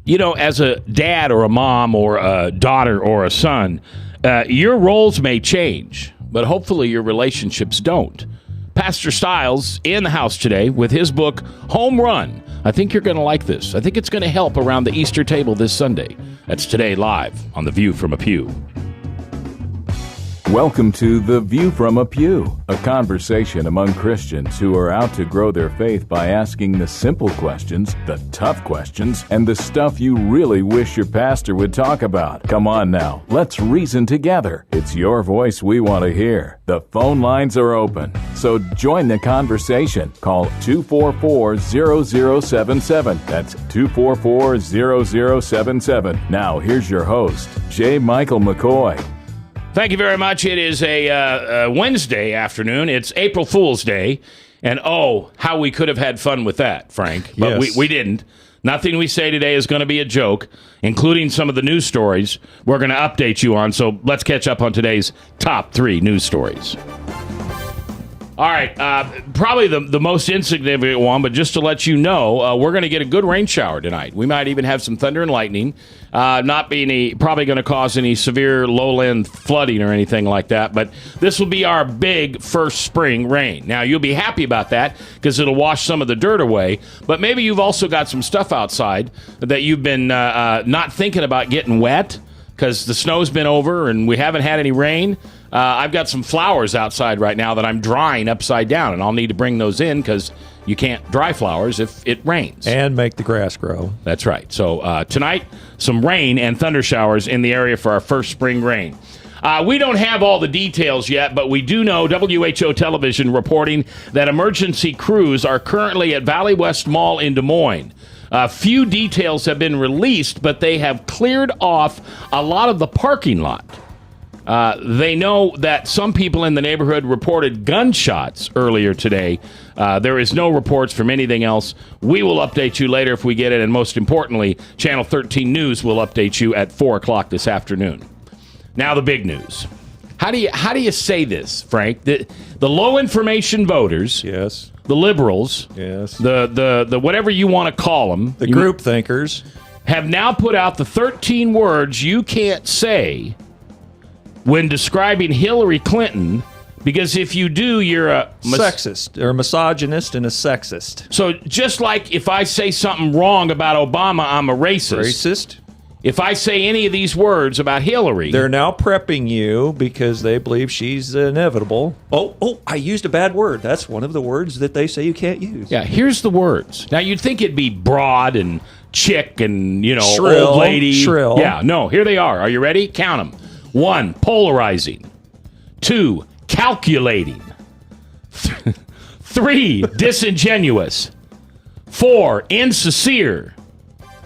as a dad or a mom or a daughter or a son, your roles may change, but hopefully your relationships don't. Pastor Stiles in the house today with his book, Home Run. I think you're going to like this. I think it's going to help around the Easter table this Sunday. That's today live on The View from a Pew. Welcome to The View from a Pew, a conversation among Christians who are out to grow their faith by asking the simple questions, the tough questions, and the stuff you really wish your pastor would talk about. Come on now, let's reason together. It's your voice we want to hear. The phone lines are open, so join the conversation. Call 244-0077. That's 244-0077. Now here's your host, J. Michael McCoy. Thank you very much. It is a Wednesday afternoon. It's April Fool's Day. And how we could have had fun with that, Frank. But yes. we didn't. Nothing we say today is going to be a joke, including some of the news stories we're going to update you on. So let's catch up on today's top 3 news stories. All right, probably the most insignificant one, but just to let you know, we're going to get a good rain shower tonight. We might even have some thunder and lightning, not being probably going to cause any severe lowland flooding or anything like that, but this will be our big first spring rain. Now, you'll be happy about that because it'll wash some of the dirt away, but maybe you've also got some stuff outside that you've been not thinking about getting wet because the snow's been over and we haven't had any rain. I've got some flowers outside right now that I'm drying upside down, and I'll need to bring those in because you can't dry flowers if it rains. And make the grass grow. That's right. So tonight, some rain and thunder showers in the area for our first spring rain. We don't have all the details yet, but we do know WHO television reporting that emergency crews are currently at Valley West Mall in Des Moines. Few details have been released, but they have cleared off a lot of the parking lot. They know that some people in the neighborhood reported gunshots earlier today. There is no reports from anything else. We will update you later if we get it, and most importantly, Channel 13 News will update you at 4 o'clock this afternoon. Now the big news. How do you say this, Frank? The low information voters, Yes. the liberals, Yes. the whatever you want to call them, The group thinkers. have now put out the 13 words you can't say when describing Hillary Clinton, because if you do, you're a Sexist, or misogynist and a sexist. So just like if I say something wrong about Obama, I'm a racist. Racist. If I say any of these words about Hillary, They're now prepping you because they believe she's inevitable. Oh, I used a bad word. That's one of the words that they say you can't use. yeah, here's the words. Now you'd think it'd be broad and chick and Shrill, old lady. shrill. Yeah, no, here they are. Are you ready? Count them. 1, polarizing. 2, calculating. 3, disingenuous. 4, insincere.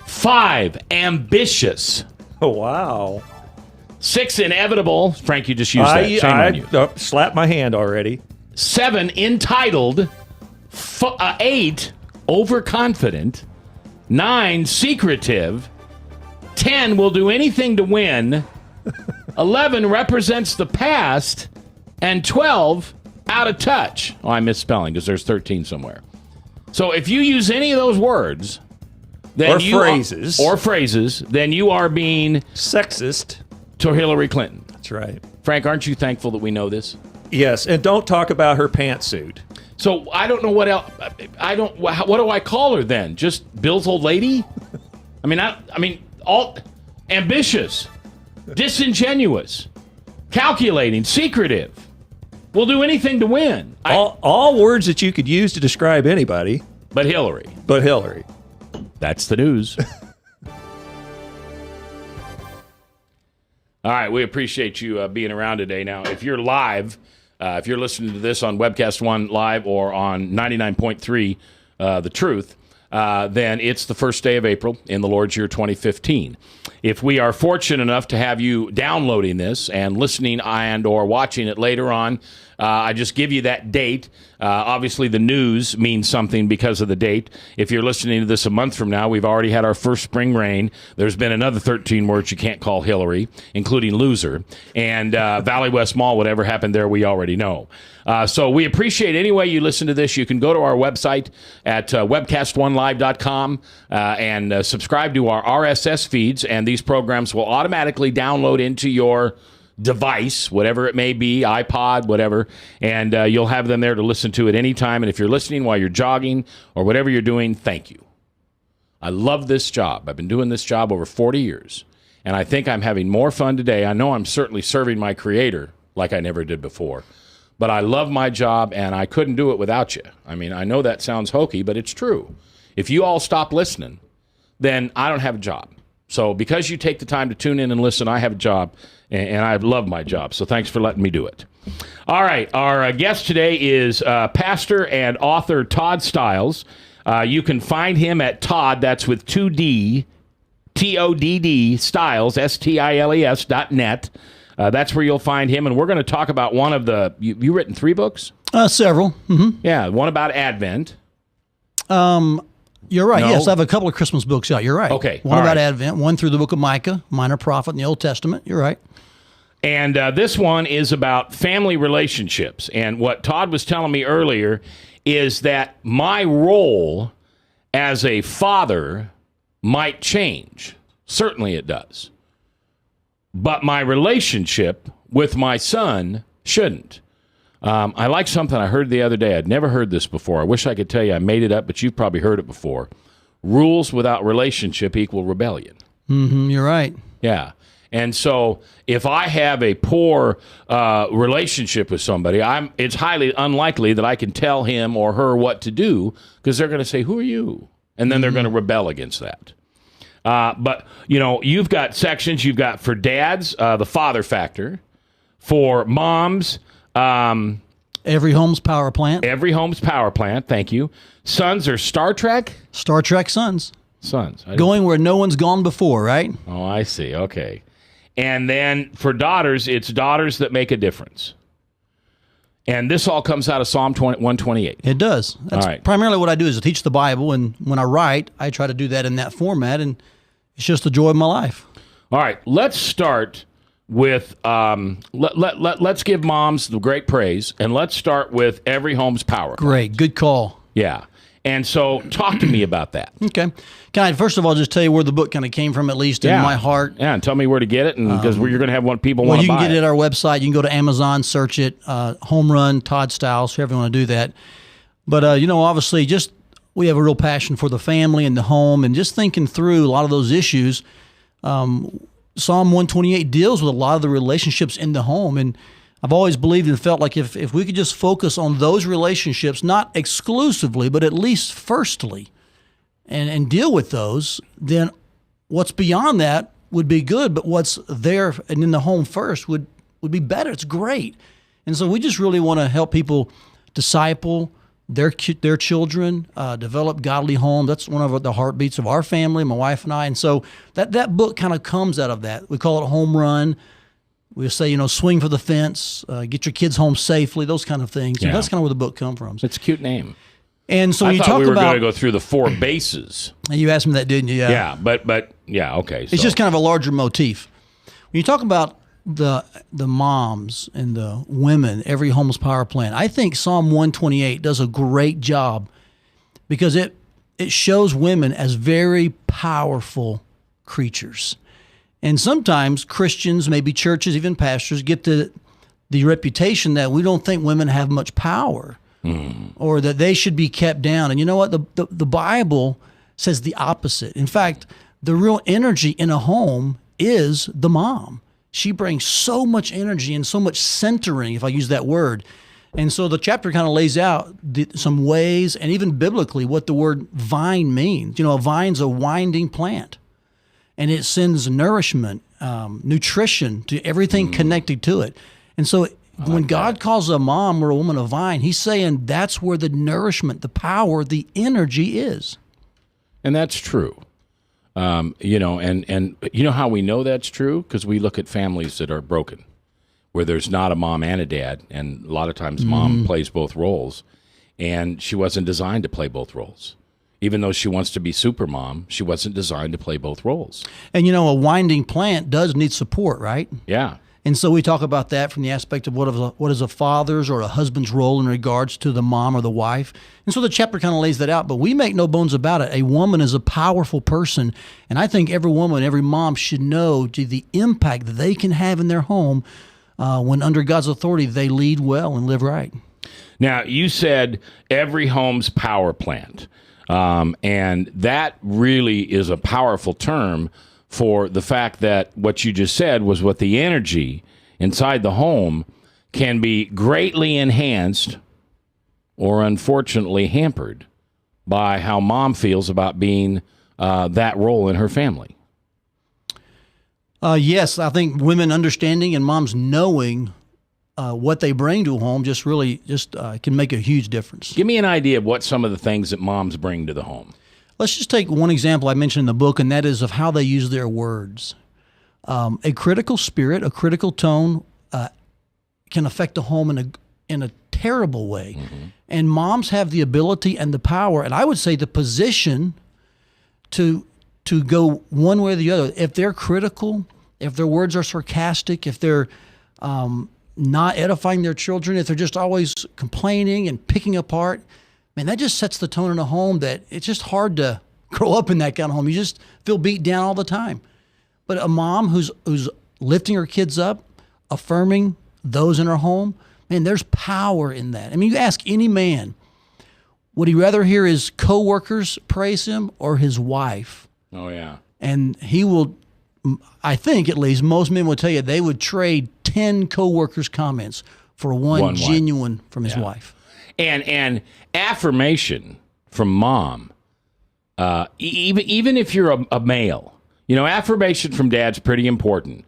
5, ambitious. Oh, wow. 6, inevitable. Frank, you just used that. Shame on you. Slapped my hand already. 7, entitled. 8, overconfident. 9, secretive. 10, will do anything to win. 11, represents the past. And 12, out of touch. Oh, I'm misspelling because there's 13 somewhere. So if you use any of those words, then phrases, then you are being Sexist. to Hillary Clinton. That's right. Frank, aren't you thankful that we know this? Yes, and don't talk about her pantsuit. So I don't know what else. What do I call her then? Just Bill's old lady? I mean, all ambitious, disingenuous, calculating, secretive. We'll do anything to win. All words that you could use to describe anybody. But Hillary. But Hillary. That's the news. All right, we appreciate you being around today. Now, if you're live, if you're listening to this on Webcast One Live or on 99.3 The Truth, then it's the first day of April in the Lord's year 2015. If we are fortunate enough to have you downloading this and listening and or watching it later on I just give you that date. Obviously, the news means something because of the date. If you're listening to this a month from now, we've already had our first spring rain. There's been another 13 words you can't call Hillary, including loser. And Valley West Mall, whatever happened there, we already know. So we appreciate any way you listen to this. You can go to our website at webcast1live.com and subscribe to our RSS feeds, and these programs will automatically download into your device, whatever it may be, iPod, whatever, and you'll have them there to listen to at any time. And if you're listening while you're jogging or whatever you're doing, thank you. I love this job. I've been doing this job over 40 years, and I think I'm having more fun today. I know I'm certainly serving my Creator like I never did before, but I love my job, and I couldn't do it without you. I mean, I know that sounds hokey, but it's true. If you all stop listening, then I don't have a job. So because you take the time to tune in and listen, I have a job, and I love my job. So thanks for letting me do it. All right, our guest today is pastor and author Todd Stiles. You can find him at Todd, that's with 2D, Todd, Stiles, Stiles.net. That's where you'll find him, and we're going to talk about one of the, you written 3 books? Several. Mm-hmm. Yeah, one about Advent. You're right. No? Yes, I have a couple of Christmas books out. You're right. Okay. One All about right. Advent, one through the book of Micah, minor prophet in the Old Testament. You're right. And this one is about family relationships. And what Todd was telling me earlier is that my role as a father might change. Certainly it does. But my relationship with my son shouldn't. I like something I heard the other day. I'd never heard this before. I wish I could tell you I made it up, but you've probably heard it before. Rules without relationship equal rebellion. Mm-hmm, you're right. Yeah. And so if I have a poor relationship with somebody, it's highly unlikely that I can tell him or her what to do, because they're going to say, who are you? And then they're going to rebel against that. But, you know, you've got sections. You've got for dads, the father factor. For moms, Every home's power plant. every home's power plant. Thank you. Sons are Star Trek? Star Trek Sons. Sons. Going where no one's gone before, right? Oh, I see. Okay. And then for daughters, it's daughters that make a difference. And this all comes out of Psalm 128. It does. That's All right. primarily what I do is I teach the Bible, and when I write, I try to do that in that format, and it's just the joy of my life. All right. Let's start with, let's give moms the great praise, and let's start with every home's power. Great. Good call. Yeah. And so talk to me about that. Okay. Can I first of all just tell you where the book kind of came from, at least in my heart? Yeah, and tell me where to get it, and because you're going to have one people Well, want you to can buy get it at our website. You can go to Amazon, search it, Home Run, Todd Stiles, whoever you want to do that. But, you know, obviously just we have a real passion for the family and the home, and just thinking through a lot of those issues. Psalm 128 deals with a lot of the relationships in the home, and I've always believed and felt like if we could just focus on those relationships, not exclusively, but at least firstly, and deal with those, then what's beyond that would be good, but what's there and in the home first would be better. It's great. And so we just really want to help people disciple their children, develop godly homes. That's one of the heartbeats of our family, my wife and I. And so that book kind of comes out of that. We call it Home Run. We say, you know, swing for the fence, get your kids home safely, those kind of things. Yeah. And that's kind of where the book comes from. It's a cute name. And so when I you thought talk we were about, going to go through the 4 bases. you asked me that, didn't you? Yeah, but yeah, okay. It's just kind of a larger motif. When you talk about the moms and the women, every home's power plant, I think Psalm 128 does a great job because it shows women as very powerful creatures. And sometimes Christians, maybe churches, even pastors, get the reputation that we don't think women have much power or that they should be kept down. And you know what? The Bible says the opposite. In fact, the real energy in a home is the mom. She brings so much energy and so much centering, if I use that word. And so the chapter kind of lays out some ways, and even biblically, what the word vine means. You know, a vine's a winding plant, and it sends nourishment, nutrition to everything connected to it. And so when God calls a mom or a woman a vine, he's saying that's where the nourishment, the power, the energy is. And that's true. You know, and you know how we know that's true? Because we look at families that are broken, where there's not a mom and a dad, and a lot of times mom plays both roles, and she wasn't designed to play both roles. Even though she wants to be super mom, she wasn't designed to play both roles. And a winding plant does need support, right? Yeah. And so we talk about that from the aspect of what is a father's or a husband's role in regards to the mom or the wife. And so the chapter kind of lays that out, but we make no bones about it. A woman is a powerful person, and I think every woman, every mom should know the impact that they can have in their home when under God's authority they lead well and live right. Now, you said every home's power plant, and that really is a powerful term for the fact that what you just said was what the energy inside the home can be greatly enhanced or unfortunately hampered by how mom feels about being that role in her family. Yes, I think women understanding and moms knowing what they bring to a home just can make a huge difference. Give me an idea of what some of the things that moms bring to the home. Let's just take one example I mentioned in the book, and that is of how they use their words. A critical spirit, a critical tone can affect a home in a terrible way. Mm-hmm. And moms have the ability and the power, and I would say the position to go one way or the other. If they're critical, if their words are sarcastic, if they're not edifying their children, if they're just always complaining and picking apart, man, that just sets the tone in a home that it's just hard to grow up in that kind of home. You just feel beat down all the time. But a mom who's lifting her kids up, affirming those in her home, man, there's power in that. I mean, you ask any man, would he rather hear his coworkers praise him or his wife? Oh, yeah. And he will, I think at least, most men will tell you they would trade 10 coworkers' comments for one genuine from his wife. And affirmation from mom, even if you're a male, affirmation from dad's pretty important.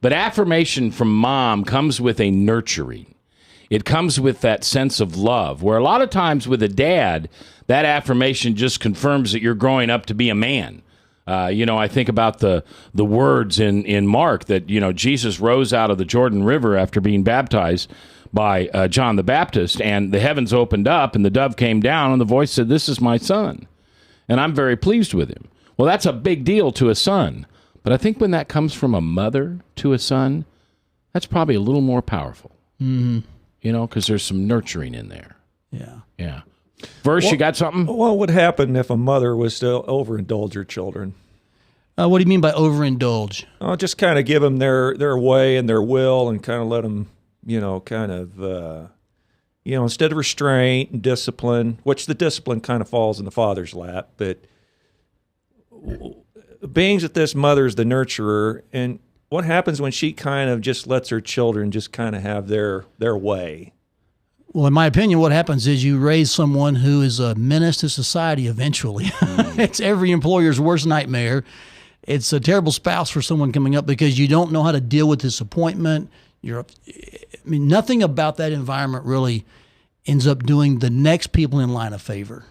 But affirmation from mom comes with a nurturing. It comes with that sense of love, where a lot of times with a dad, that affirmation just confirms that you're growing up to be a man. I think about the words in Mark that, Jesus rose out of the Jordan River after being baptized by John the Baptist, and the heavens opened up, and the dove came down, and the voice said, "This is my son, and I'm very pleased with him." Well, that's a big deal to a son, but I think when that comes from a mother to a son, that's probably a little more powerful, because there's some nurturing in there. Yeah. Verse, you got something? What would happen if a mother was to overindulge her children? What do you mean by overindulge? Just kind of give them their way and their will and kind of let them, instead of restraint and discipline, which the discipline kind of falls in the father's lap, but being that this mother's the nurturer, and what happens when she kind of just lets her children just kind of have their way? Well, in my opinion, what happens is you raise someone who is a menace to society eventually. It's every employer's worst nightmare. It's a terrible spouse for someone coming up because you don't know how to deal with disappointment. Nothing about that environment really ends up doing the next people in line a favor.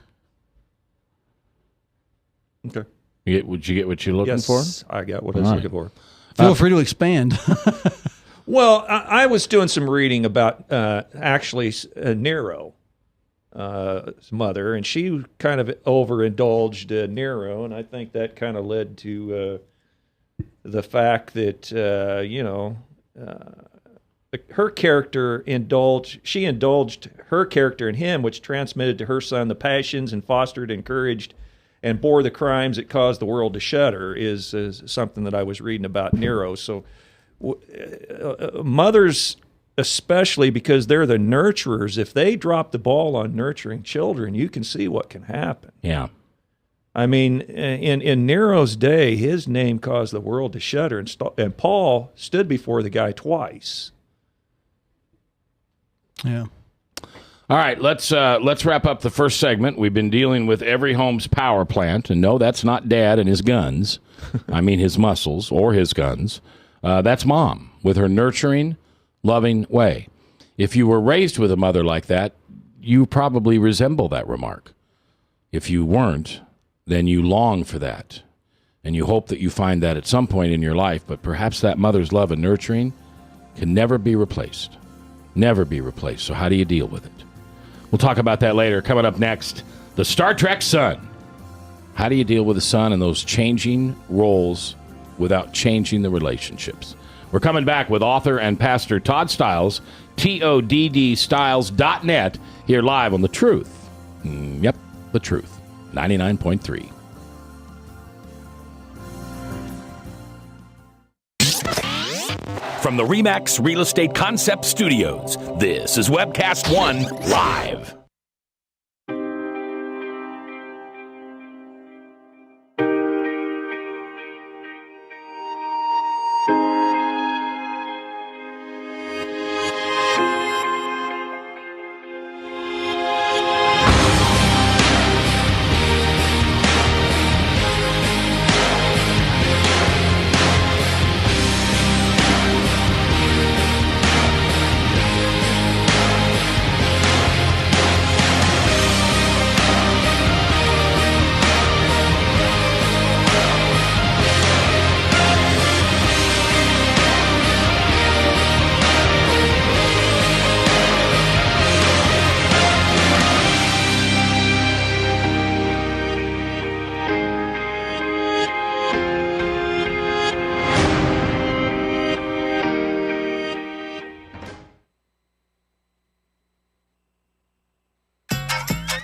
Okay. Would you get what you're looking for? Yes, I got what I was looking for. Feel free to expand. Well, I was doing some reading about Nero's mother, and she kind of overindulged Nero, and I think that kind of led to the fact that her character indulged her character in him, which transmitted to her son the passions and fostered, encouraged, and bore the crimes that caused the world to shudder. Is something that I was reading about Nero. So. Mothers, especially because they're the nurturers, if they drop the ball on nurturing children, you can see what can happen. Yeah. I mean, in Nero's day, his name caused the world to shudder, and Paul stood before the guy twice. Yeah. All right, let's wrap up the first segment. We've been dealing with every home's power plant, and no, that's not Dad and his guns. I mean his muscles or his guns. That's mom with her nurturing, loving way. If you were raised with a mother like that, you probably resemble that remark. If you weren't, then you long for that. And you hope that you find that at some point in your life, but perhaps that mother's love and nurturing can never be replaced. Never be replaced. So how do you deal with it? We'll talk about that later. Coming up next, the Star Trek sun. How do you deal with the sun and those changing roles without changing the relationships? We're coming back with author and pastor Todd Stiles, TODDStiles.net, here live on The Truth. Yep, The Truth, 99.3. From the RE/MAX Real Estate Concept Studios, this is Webcast One Live.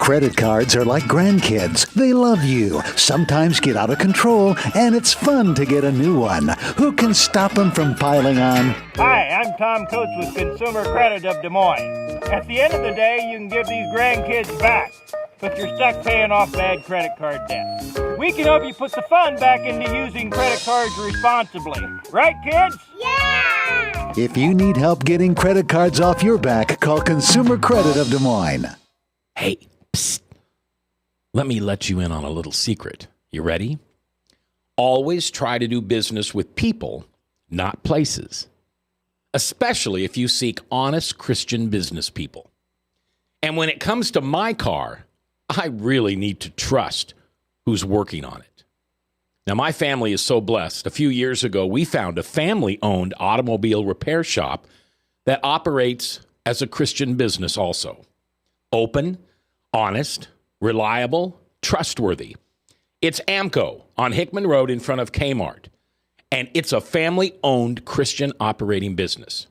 Credit cards are like grandkids. They love you, sometimes get out of control, and it's fun to get a new one. Who can stop them from piling on? Hi, I'm Tom Coates with Consumer Credit of Des Moines. At the end of the day, you can give these grandkids back, but you're stuck paying off bad credit card debt. We can help you put the fun back into using credit cards responsibly. Right, kids? Yeah! If you need help getting credit cards off your back, call Consumer Credit of Des Moines. Hey, psst. Let me let you in on a little secret. You ready? Always try to do business with people, not places. Especially if you seek honest Christian business people. And when it comes to my car, I really need to trust who's working on it. Now, my family is so blessed. A few years ago, we found a family-owned automobile repair shop that operates as a Christian business also. Open, honest, reliable, trustworthy. It's AMCO on Hickman Road in front of Kmart. And it's a family-owned Christian operating business.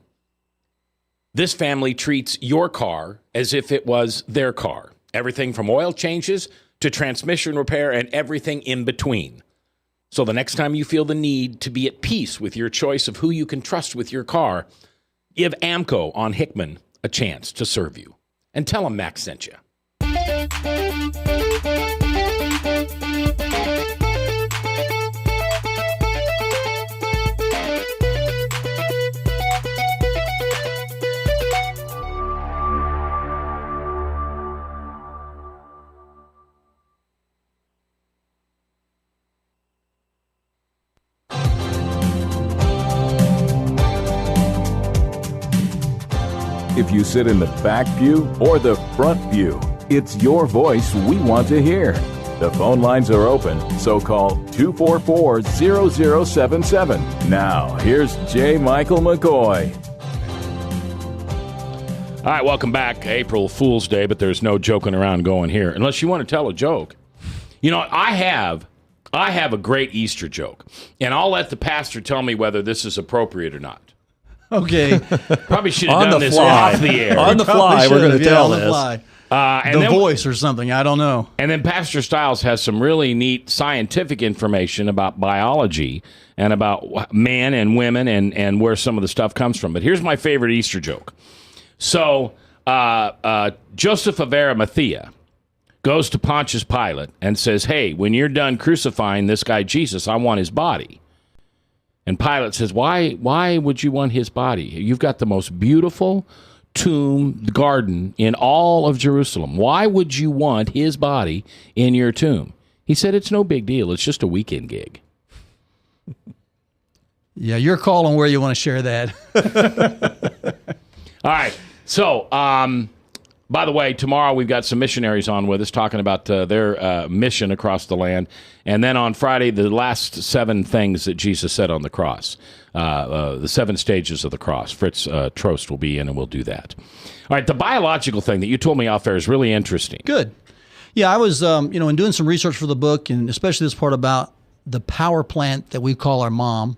This family treats your car as if it was their car. Everything from oil changes to transmission repair and everything in between. So the next time you feel the need to be at peace with your choice of who you can trust with your car, give AMCO on Hickman a chance to serve you. And tell them Max sent you. If you sit in the back pew or the front pew, it's your voice we want to hear. The phone lines are open, so call 244-0077. Now, here's J. Michael McCoy. All right, welcome back. April Fool's Day, but there's no joking around going here. Unless you want to tell a joke. You know, I have a great Easter joke, and I'll let the pastor tell me whether this is appropriate or not. Okay. Probably should have done this off the air. On the fly, we're going to tell this. The voice or something. I don't know. And then Pastor Stiles has some really neat scientific information about biology and about men and women and where some of the stuff comes from. But here's my favorite Easter joke. So Joseph of Arimathea goes to Pontius Pilate and says, hey, when you're done crucifying this guy Jesus, I want his body. And Pilate says, why would you want his body? You've got the most beautiful tomb garden in all of Jerusalem. Why would you want his body in your tomb? He said, it's no big deal. It's just a weekend gig. Yeah, your call on where you want to share that. All right. So By the way, tomorrow we've got some missionaries on with us talking about their mission across the land. And then on Friday, the last 7 things that Jesus said on the cross, the 7 stages of the cross. Fritz Trost will be in, and we'll do that. All right, the biological thing that you told me off air is really interesting. Good. Yeah, I was, in doing some research for the book, and especially this part about the power plant that we call our mom,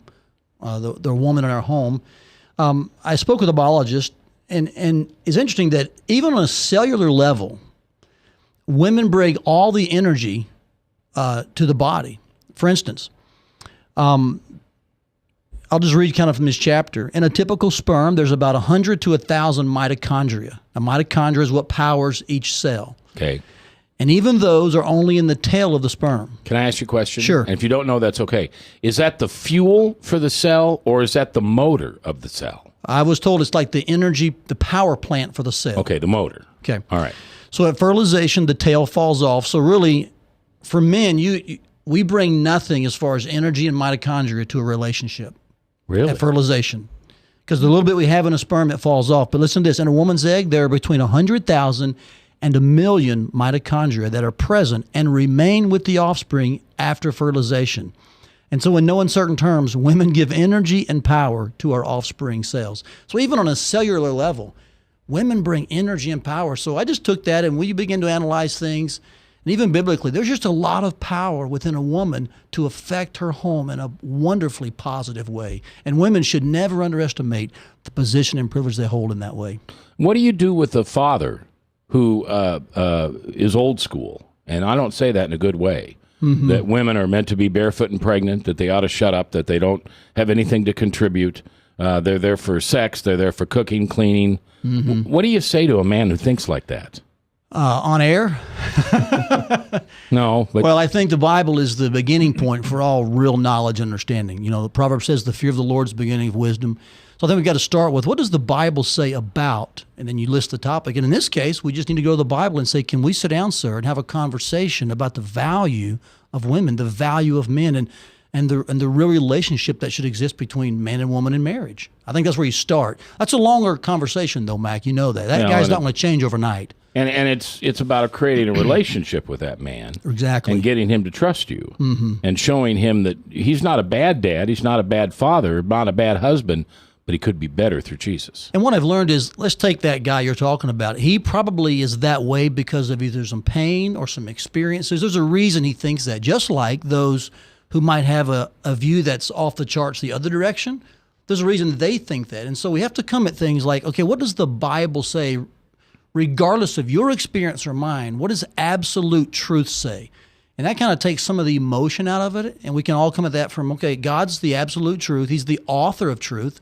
the woman in our home. I spoke with a biologist, and it's interesting that even on a cellular level, women bring all the energy to the body. For instance, I'll just read kind of from this chapter. In a typical sperm, there's about 100 to 1,000 mitochondria. A mitochondria is what powers each cell. Okay. And even those are only in the tail of the sperm. Can I ask you a question? Sure. And if you don't know, that's okay. Is that the fuel for the cell, or is that the motor of the cell? I was told it's like the energy, the power plant for the cell. Okay, the motor. Okay. All right. So at fertilization, the tail falls off. So really, for men, we bring nothing as far as energy and mitochondria to a relationship. Really? At fertilization. Because the little bit we have in a sperm, it falls off. But listen to this. In a woman's egg, there are between 100,000 and 1 million mitochondria that are present and remain with the offspring after fertilization. And so in no uncertain terms, women give energy and power to our offspring cells. So even on a cellular level, women bring energy and power. So I just took that, and we begin to analyze things. And even biblically, there's just a lot of power within a woman to affect her home in a wonderfully positive way. And women should never underestimate the position and privilege they hold in that way. What do you do with a father who is old school? And I don't say that in a good way. Mm-hmm. That women are meant to be barefoot and pregnant, that they ought to shut up, that they don't have anything to contribute. They're there for sex. They're there for cooking, cleaning. Mm-hmm. What do you say to a man who thinks like that? On air? No. But well, I think the Bible is the beginning point for all real knowledge and understanding. The Proverb says the fear of the Lord is the beginning of wisdom. So I think we've got to start with, what does the Bible say about? And then you list the topic. And in this case, we just need to go to the Bible and say, can we sit down, sir, and have a conversation about the value of women, the value of men, and the real relationship that should exist between man and woman in marriage? I think that's where you start. That's a longer conversation, though, Mac. You know that. That guy's not going to change overnight. And it's about creating a relationship with that man. Exactly. And getting him to trust you. Mm-hmm. And showing him that he's not a bad dad, he's not a bad father, not a bad husband, but he could be better through Jesus. And what I've learned is, let's take that guy you're talking about. He probably is that way because of either some pain or some experiences. There's a reason he thinks that, just like those who might have a view that's off the charts the other direction. There's a reason they think that. And so we have to come at things like, okay, what does the Bible say, regardless of your experience or mine? What does absolute truth say? And that kind of takes some of the emotion out of it, and we can all come at that from, okay, God's the absolute truth. He's the author of truth.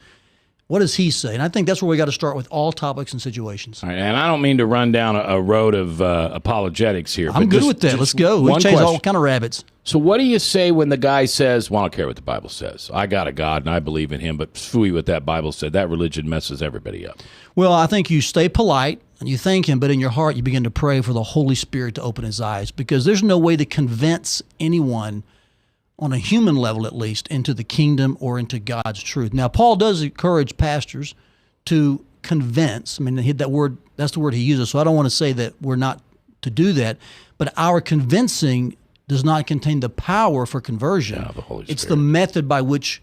What does he say? And I think that's where we got to start with all topics and situations. All right, and I don't mean to run down a road of apologetics here. I'm good with that. Let's go. We chase all kind of rabbits. So what do you say when the guy says, well, I don't care what the Bible says. I got a God and I believe in him, but phooey what that Bible said. That religion messes everybody up. Well, I think you stay polite and you thank him, but in your heart you begin to pray for the Holy Spirit to open his eyes, because there's no way to convince anyone, on a human level at least, into the kingdom or into God's truth. Now, Paul does encourage pastors to convince. I mean, that word, that's the word he uses, so I don't want to say that we're not to do that, but our convincing does not contain the power for conversion. Yeah, the Holy Spirit. It's the method by which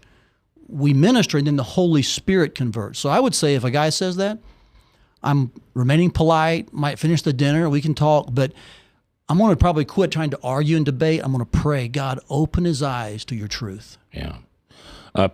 we minister, and then the Holy Spirit converts. So I would say if a guy says that, I'm remaining polite, might finish the dinner, we can talk, but I'm going to probably quit trying to argue and debate. I'm going to pray, God, open his eyes to your truth. Yeah.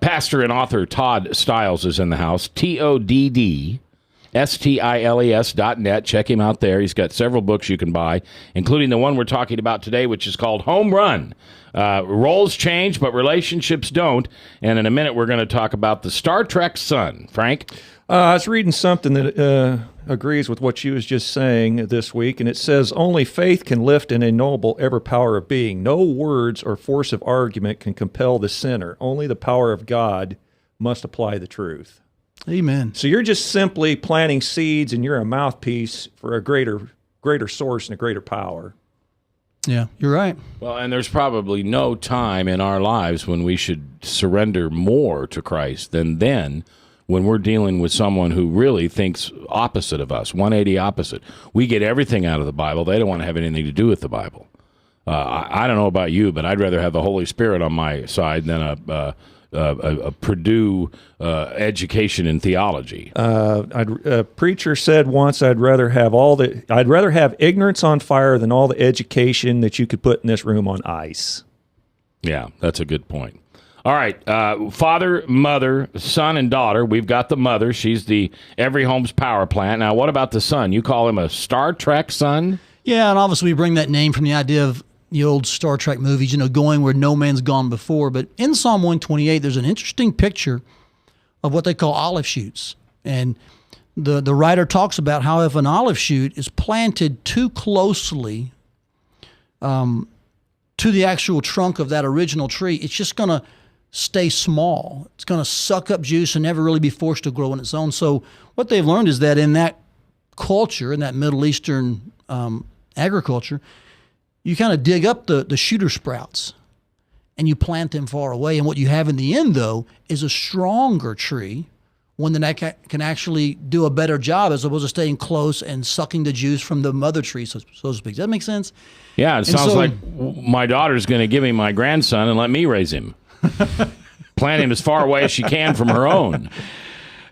Pastor and author Todd Stiles is in the house. TODDSTILES.net. Check him out there. He's got several books you can buy, including the one we're talking about today, which is called Home Run. Roles change, but relationships don't. And in a minute, we're going to talk about the Star Trek son. Frank? I was reading something that agrees with what you was just saying this week, and it says, only faith can lift and ennoble every power of being. No words or force of argument can compel the sinner. Only the power of God must apply the truth. Amen. So you're just simply planting seeds, and you're a mouthpiece for a greater source and a greater power. Yeah, you're right. Well, and there's probably no time in our lives when we should surrender more to Christ than then, when we're dealing with someone who really thinks opposite of us, 180 opposite. We get everything out of the Bible. They don't want to have anything to do with the Bible. I don't know about you, but I'd rather have the Holy Spirit on my side than a Purdue education in theology. A preacher said once, I'd rather have ignorance on fire than all the education that you could put in this room on ice. Yeah, that's a good point. All right, father, mother, son, and daughter. We've got the mother. She's the Every Home's power plant. Now, what about the son? You call him a Star Trek son? Yeah, and obviously we bring that name from the idea of the old Star Trek movies, going where no man's gone before. But in Psalm 128, there's an interesting picture of what they call olive shoots. And the writer talks about how if an olive shoot is planted too closely to the actual trunk of that original tree, it's just going to stay small. It's going to suck up juice and never really be forced to grow on its own. So what they've learned is that in that culture, in that Middle Eastern agriculture, you kind of dig up the shooter sprouts and you plant them far away. And what you have in the end, though, is a stronger tree, one that can actually do a better job as opposed to staying close and sucking the juice from the mother tree, so to speak. Does that make sense? Yeah, it sounds like my daughter's going to give me my grandson and let me raise him. Plant him as far away as she can from her own.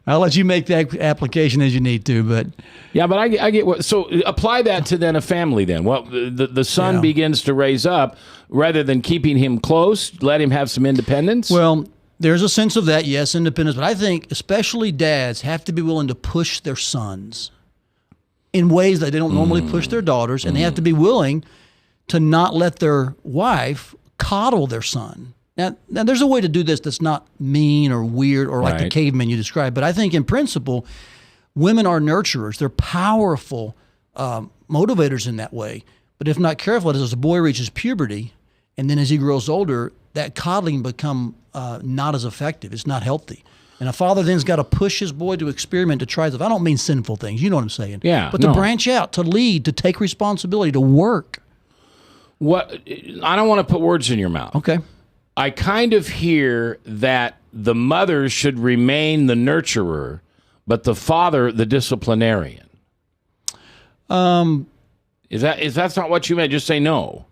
I'll let you make that application as you need to, but yeah, but I get what. So apply that to then a family. Then, well, the son begins to raise up rather than keeping him close. Let him have some independence. Well, there's a sense of that, yes, independence. But I think especially dads have to be willing to push their sons in ways that they don't normally push their daughters, and they have to be willing to not let their wife coddle their son. Now, there's a way to do this that's not mean or weird or like the caveman you described, but I think in principle, women are nurturers. They're powerful motivators in that way. But if not careful, as a boy reaches puberty, and then as he grows older, that coddling become not as effective. It's not healthy. And a father then's got to push his boy to experiment, to try stuff. I don't mean sinful things. You know what I'm saying? Yeah. But to branch out, to lead, to take responsibility, to work. I don't want to put words in your mouth. Okay. I kind of hear that the mother should remain the nurturer, but the father the disciplinarian. Is that not what you meant? Just say no.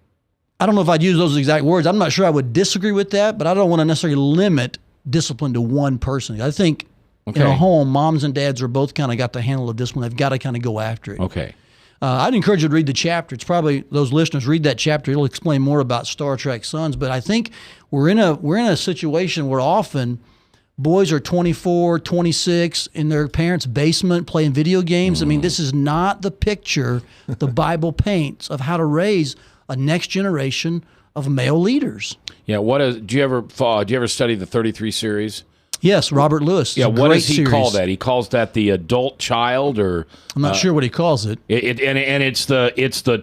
I don't know if I'd use those exact words. I'm not sure I would disagree with that, but I don't want to necessarily limit discipline to one person. I think in a home, moms and dads are both kind of got the handle of discipline. They've got to kind of go after it. Okay. I'd encourage you to read the chapter. It's probably, those listeners, read that chapter. It'll explain more about Star Trek sons. But I think we're in a situation where often boys are 24, 26 in their parents' basement playing video games. I mean, this is not the picture the Bible paints of how to raise a next generation of male leaders. Yeah. Do you ever study the 33 series? Yes, Robert Lewis. Yeah, what does he call that? He calls that the adult child, or I'm not sure what he calls it. And it's the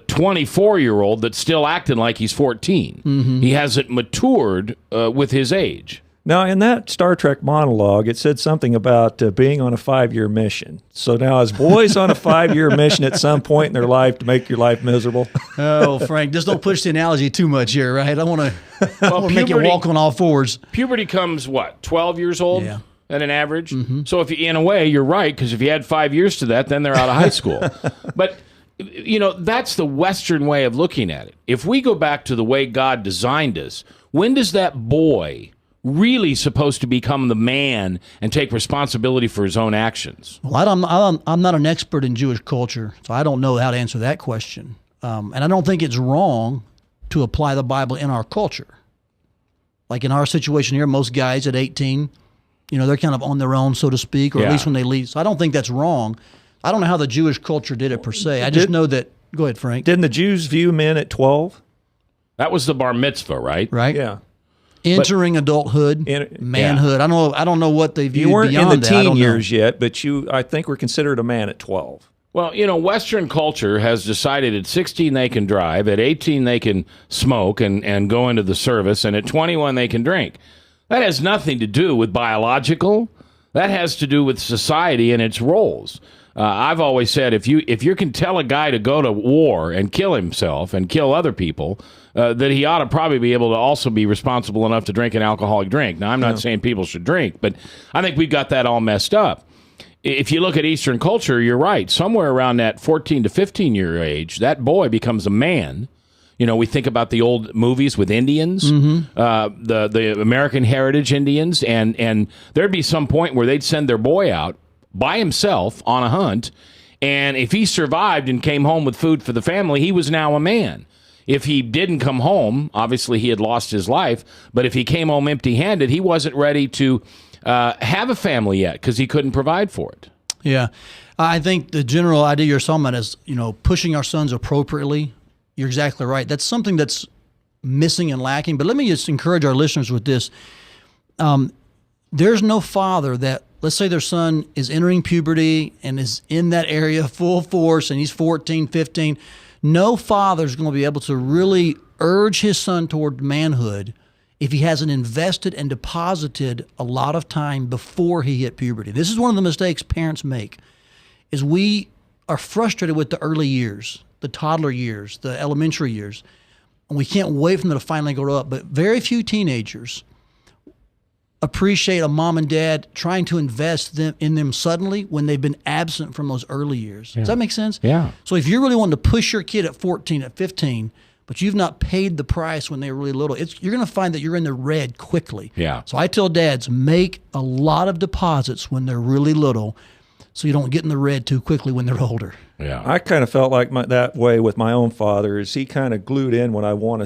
24-year-old that's still acting like he's 14. Mm-hmm. He hasn't matured with his age. Now, in that Star Trek monologue, it said something about being on a 5-year mission. So now, is boys on a 5-year mission at some point in their life to make your life miserable? Oh, Frank, just don't push the analogy too much here, right? I want to make you walk on all fours. Puberty comes, 12 years old? Yeah. At an average? Mm-hmm. So in a way, you're right, because if you add 5 years to that, then they're out of high school. But, that's the Western way of looking at it. If we go back to the way God designed us, when does that boy really supposed to become the man and take responsibility for his own actions? Well, I'm not an expert in Jewish culture, so I don't know how to answer that question. And I don't think it's wrong to apply the Bible in our culture. Like in our situation here, most guys at 18, they're kind of on their own, so to speak, or at least when they leave. So I don't think that's wrong. I don't know how the Jewish culture did it per se. I just know that. Go ahead, Frank. Didn't the Jews view men at 12? That was the bar mitzvah, right? Right. Yeah. Entering adulthood, manhood. Yeah. I don't know what they viewed beyond that. You weren't in the teen years yet, but I think were considered a man at 12. Well, Western culture has decided at 16 they can drive, at 18 they can smoke and go into the service, and at 21 they can drink. That has nothing to do with biological. That has to do with society and its roles. I've always said if you can tell a guy to go to war and kill himself and kill other people, that he ought to probably be able to also be responsible enough to drink an alcoholic drink. Now, I'm not saying people should drink, but I think we've got that all messed up. If you look at Eastern culture, you're right. Somewhere around that 14 to 15-year age, that boy becomes a man. You know, we think about the old movies with Indians, the American Heritage Indians, and there'd be some point where they'd send their boy out by himself on a hunt, and if he survived and came home with food for the family, he was now a man. If he didn't come home, obviously he had lost his life, but if he came home empty-handed, he wasn't ready to have a family yet because he couldn't provide for it. Yeah. I think the general idea you're talking about is, pushing our sons appropriately. You're exactly right. That's something that's missing and lacking. But let me just encourage our listeners with this. There's no father that, let's say their son is entering puberty and is in that area full force and he's 14, 15. No father is going to be able to really urge his son toward manhood if he hasn't invested and deposited a lot of time before he hit puberty. This is one of the mistakes parents make, is we are frustrated with the early years, the toddler years, the elementary years, and we can't wait for them to finally grow up. But very few teenagers appreciate a mom and dad trying to invest in them suddenly when they've been absent from those early years. Yeah. Does that make sense? Yeah. So if you're really wanting to push your kid at 14, at 15, but you've not paid the price when they were really little, you're going to find that you're in the red quickly. Yeah. So I tell dads, make a lot of deposits when they're really little so you don't get in the red too quickly when they're older. Yeah. I kind of felt like that way with my own father. Is he kind of glued in when I wanted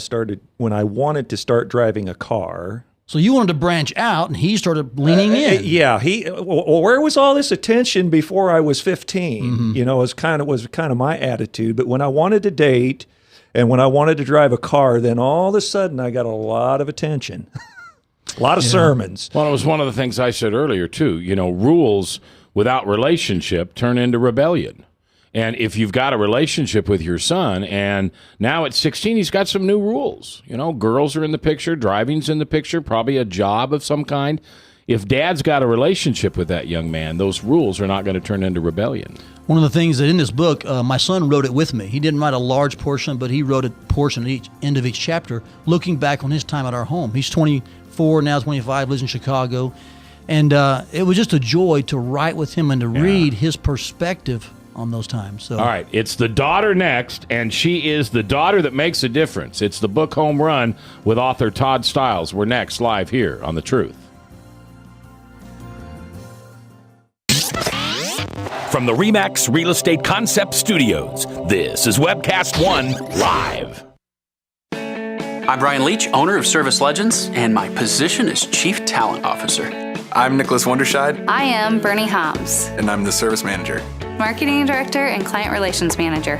to start driving a car. So you wanted to branch out, and he started leaning in. Yeah, well, where was all this attention before I was 15? Mm-hmm. Was kind of my attitude. But when I wanted to date, and when I wanted to drive a car, then all of a sudden I got a lot of attention, a lot of sermons. Well, it was one of the things I said earlier too. Rules without relationship turn into rebellion. And if you've got a relationship with your son, and now at 16, he's got some new rules. Girls are in the picture, driving's in the picture, probably a job of some kind. If dad's got a relationship with that young man, those rules are not going to turn into rebellion. One of the things that in this book, my son wrote it with me. He didn't write a large portion, but he wrote a portion at each end of each chapter, looking back on his time at our home. He's 24, now 25, lives in Chicago. And it was just a joy to write with him and to read his perspective on those times. So, all right, it's the daughter next, and she is the daughter that makes a difference. It's the book Home Run with author Todd Stiles. We're next live here on The Truth. From the RE/MAX Real Estate Concept Studios, this is Webcast One Live. I'm Brian Leach, owner of Service Legends, and my position is Chief Talent Officer. I'm Nicholas Wonderscheid. I am Bernie Hobbs. And I'm the Service Manager. Marketing Director and Client Relations Manager.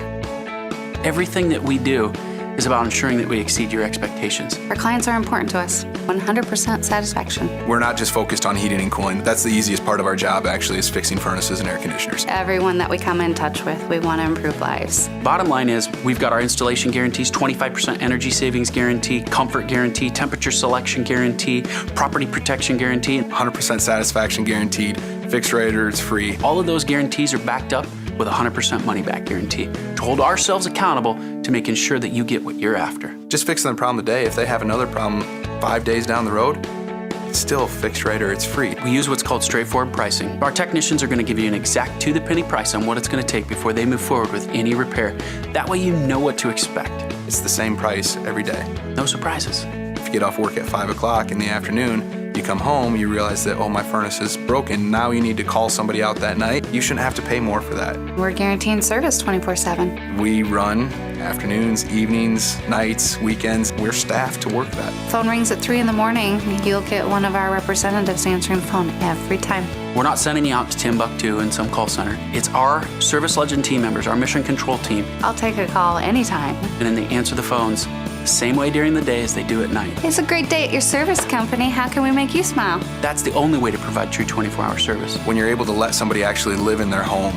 Everything that we do is about ensuring that we exceed your expectations. Our clients are important to us. 100% satisfaction. We're not just focused on heating and cooling. That's the easiest part of our job, actually, is fixing furnaces and air conditioners. Everyone that we come in touch with, we want to improve lives. Bottom line is, we've got our installation guarantees, 25% energy savings guarantee, comfort guarantee, temperature selection guarantee, property protection guarantee. 100% satisfaction guaranteed, fixed rate or it's free. All of those guarantees are backed up with a 100% money-back guarantee to hold ourselves accountable to making sure that you get what you're after. Just fixing the problem today. If they have another problem 5 days down the road, it's still fixed rate or it's free. We use what's called straightforward pricing. Our technicians are going to give you an exact to-the-penny price on what it's going to take before they move forward with any repair. That way you know what to expect. It's the same price every day. No surprises. If you get off work at 5 o'clock in the afternoon, you come home, you realize that, my furnace is broken. Now you need to call somebody out that night. You shouldn't have to pay more for that. We're guaranteeing service 24/7. We run afternoons, evenings, nights, weekends. We're staffed to work that. Phone rings at 3 in the morning. You'll get one of our representatives answering the phone every time. We're not sending you out to Timbuktu in some call center. It's our Service Legend team members, our mission control team. I'll take a call anytime. And then they answer the phones the same way during the day as they do at night. It's a great day at your service company. How can we make you smile? That's the only way to provide true 24-hour service. When you're able to let somebody actually live in their home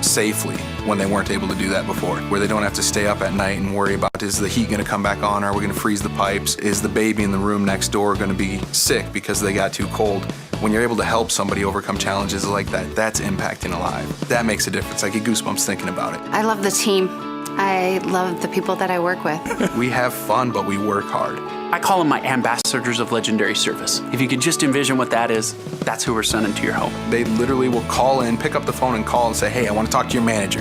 safely when they weren't able to do that before, where they don't have to stay up at night and worry about, is the heat going to come back on? Are we going to freeze the pipes? Is the baby in the room next door going to be sick because they got too cold? When you're able to help somebody overcome challenges like that, that's impacting a life. That makes a difference. I get goosebumps thinking about it. I love the team. I love the people that I work with. We have fun, but we work hard. I call them my ambassadors of legendary service. If you could just envision what that is, that's who we're sending to your home. They literally will call in, pick up the phone and call and say, hey, I want to talk to your manager.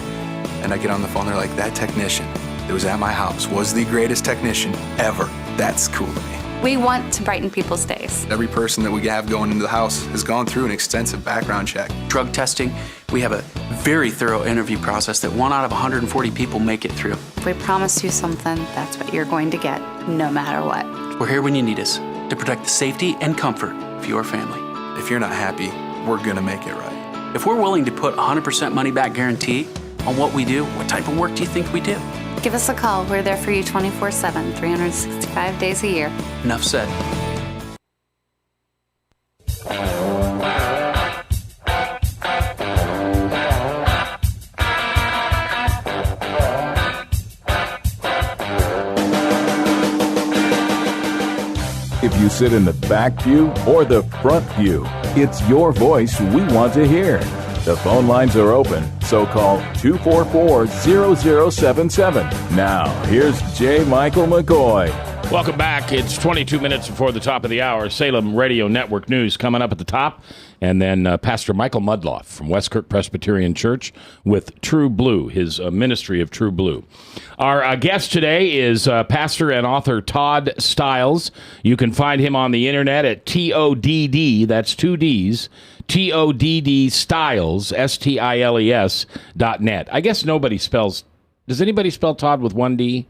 And I get on the phone, they're like, that technician that was at my house was the greatest technician ever. That's cool to me. We want to brighten people's days. Every person that we have going into the house has gone through an extensive background check. Drug testing, we have a very thorough interview process that 1 out of 140 people make it through. If we promise you something, that's what you're going to get, no matter what. We're here when you need us to protect the safety and comfort of your family. If you're not happy, we're going to make it right. If we're willing to put 100% money back guarantee on what we do, what type of work do you think we do? Give us a call. We're there for you 24/7, 365 days a year. Enough said. If you sit in the back pew or the front pew, it's your voice we want to hear. The phone lines are open, so call 244-0077. Now, here's J. Michael McCoy. Welcome back. It's 22 minutes before the top of the hour. Salem Radio Network News coming up at the top. And then Pastor Michael Mudloff from Westkirk Presbyterian Church with True Blue, his ministry of True Blue. Our guest today is pastor and author Todd Stiles. You can find him on the internet at TODD, that's 2 Ds, TODD Stiles, STILES.net. I guess nobody spells, does anybody spell Todd with 1 D?